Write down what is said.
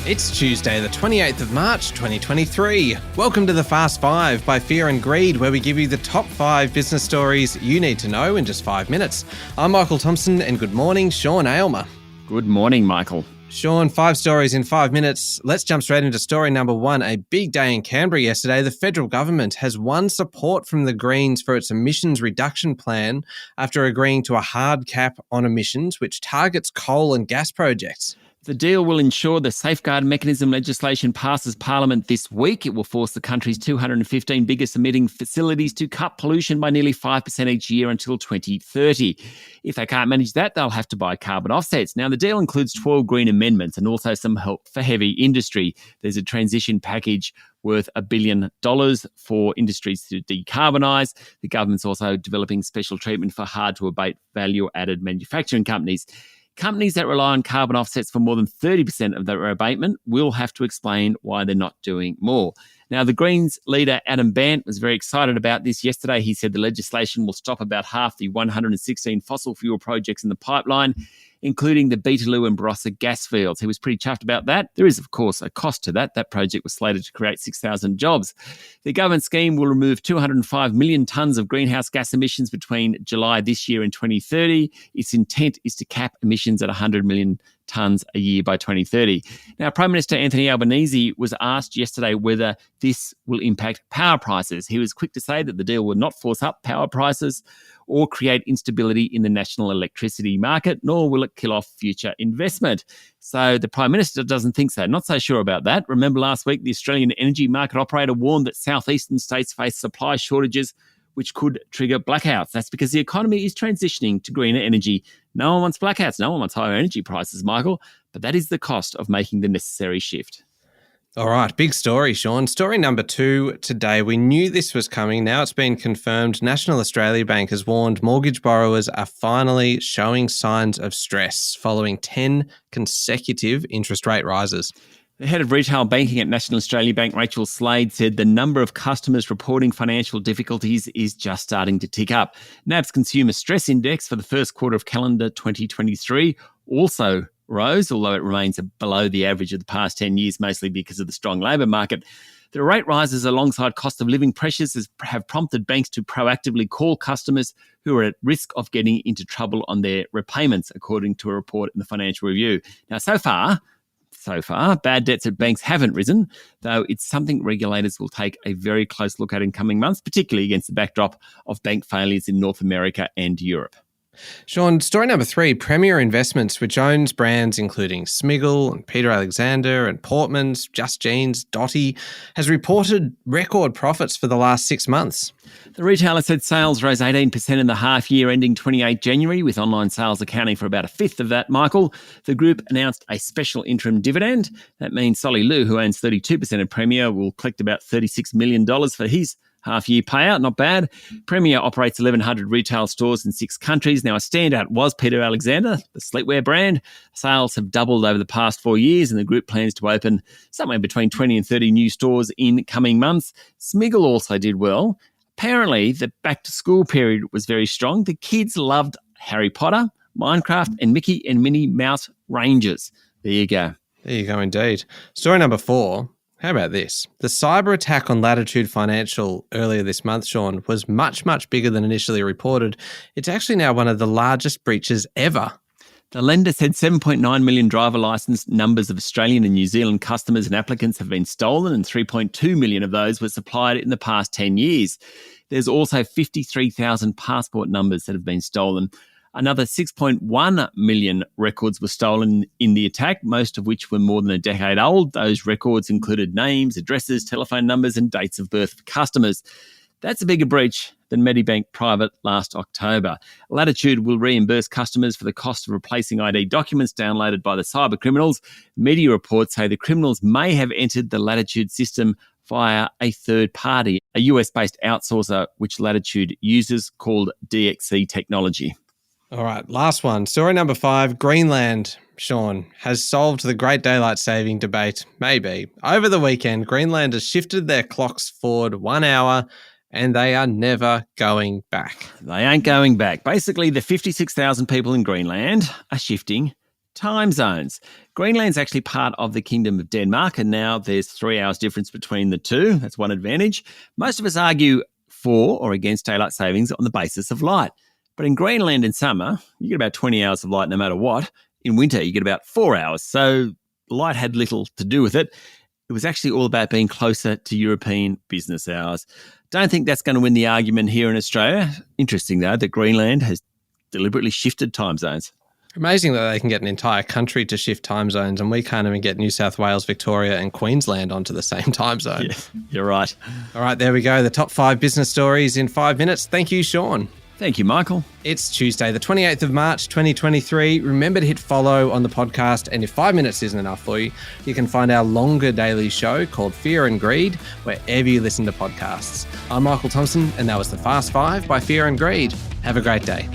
It's Tuesday, the 28th of March, 2023. Welcome to the Fast Five by Fear and Greed, where we give you the top 5 business stories you need to know in just 5 minutes. I'm Michael Thompson, and good morning, Sean Aylmer. Good morning, Michael. Sean, 5 stories in 5 minutes. Let's jump straight into story number 1. A big day in Canberra yesterday. The federal government has won support from the Greens for its emissions reduction plan after agreeing to a hard cap on emissions, which targets coal and gas projects. The deal will ensure the safeguard mechanism legislation passes Parliament this week. It will force the country's 215 biggest emitting facilities to cut pollution by nearly 5% each year until 2030. If they can't manage that, they'll have to buy carbon offsets. Now, the deal includes 12 green amendments and also some help for heavy industry. There's a transition package worth $1 billion for industries to decarbonise. The government's also developing special treatment for hard-to-abate value-added manufacturing companies. Companies that rely on carbon offsets for more than 30% of their abatement will have to explain why they're not doing more. Now, the Greens leader, Adam Bandt, was very excited about this yesterday. He said the legislation will stop about half the 116 fossil fuel projects in the pipeline, including the Beetaloo and Barossa gas fields. He was pretty chuffed about that. There is, of course, a cost to that. That project was slated to create 6,000 jobs. The government scheme will remove 205 million tonnes of greenhouse gas emissions between July this year and 2030. Its intent is to cap emissions at 100 million tonnes a year by 2030. Now, Prime Minister Anthony Albanese was asked yesterday whether this will impact power prices. He was quick to say that the deal will not force up power prices or create instability in the national electricity market, nor will it kill off future investment. So the Prime Minister doesn't think so. Not so sure about that. Remember last week, the Australian energy market operator warned that southeastern states face supply shortages which could trigger blackouts. That's because the economy is transitioning to greener energy. No one wants blackouts. No one wants higher energy prices, Michael. But that is the cost of making the necessary shift. All right, big story, Sean. Story number 2 today. We knew this was coming. Now it's been confirmed. National Australia Bank has warned mortgage borrowers are finally showing signs of stress following 10 consecutive interest rate rises. The head of retail banking at National Australia Bank, Rachel Slade, said the number of customers reporting financial difficulties is just starting to tick up. NAB's Consumer Stress Index for the first quarter of calendar 2023 also rose, although it remains below the average of the past 10 years, mostly because of the strong labour market. The rate rises alongside cost of living pressures have prompted banks to proactively call customers who are at risk of getting into trouble on their repayments, according to a report in the Financial Review. Now, so far, bad debts at banks haven't risen, though it's something regulators will take a very close look at in coming months, particularly against the backdrop of bank failures in North America and Europe. Sean, story number 3, Premier Investments, which owns brands including Smiggle and Peter Alexander and Portman's, Just Jeans, Dotti, has reported record profits for the last 6 months. The retailer said sales rose 18% in the half year ending 28 January, with online sales accounting for about a fifth of that, Michael. The group announced a special interim dividend. That means Solly Lew, who owns 32% of Premier, will collect about $36 million for his half-year payout. Not bad. Premier operates 1,100 retail stores in 6 countries. Now, a standout was Peter Alexander, the sleepwear brand. Sales have doubled over the past 4 years, and the group plans to open somewhere between 20 and 30 new stores in coming months. Smiggle also did well. Apparently, the back-to-school period was very strong. The kids loved Harry Potter, Minecraft, and Mickey and Minnie Mouse Rangers. There you go. There you go indeed. Story number 4. How about this? The cyber attack on Latitude Financial earlier this month, Sean, was much, much bigger than initially reported. It's actually now one of the largest breaches ever. The lender said 7.9 million driver licence numbers of Australian and New Zealand customers and applicants have been stolen, and 3.2 million of those were supplied in the past 10 years. There's also 53,000 passport numbers that have been stolen. Another 6.1 million records were stolen in the attack, most of which were more than a decade old. Those records included names, addresses, telephone numbers, and dates of birth for customers. That's a bigger breach than Medibank Private last October. Latitude will reimburse customers for the cost of replacing ID documents downloaded by the cyber criminals. Media reports say the criminals may have entered the Latitude system via a third party, a US-based outsourcer which Latitude uses, called DXC Technology. All right, last one. Story number 5, Greenland, Sean, has solved the Great Daylight Saving debate. Maybe. Over the weekend, Greenland has shifted their clocks forward 1 hour and they are never going back. They ain't going back. Basically, the 56,000 people in Greenland are shifting Time zones. Greenland's actually part of the Kingdom of Denmark, and now there's 3 hours difference between the two. That's one advantage. Most of us argue for or against daylight savings on the basis of light. But in Greenland in summer, you get about 20 hours of light no matter what. In winter, you get about 4 hours. So light had little to do with it. It was actually all about being closer to European business hours. Don't think that's going to win the argument here in Australia. Interesting, though, that Greenland has deliberately shifted time zones. Amazing that they can get an entire country to shift time zones, and we can't even get New South Wales, Victoria and Queensland onto the same time zone. Yeah, you're right. All right, there we go. The top 5 business stories in 5 minutes. Thank you, Sean. Thank you, Michael. It's Tuesday, the 28th of March, 2023. Remember to hit follow on the podcast, and if 5 minutes isn't enough for you, you can find our longer daily show called Fear and Greed wherever you listen to podcasts. I'm Michael Thompson, and that was the Fast 5 by Fear and Greed. Have a great day.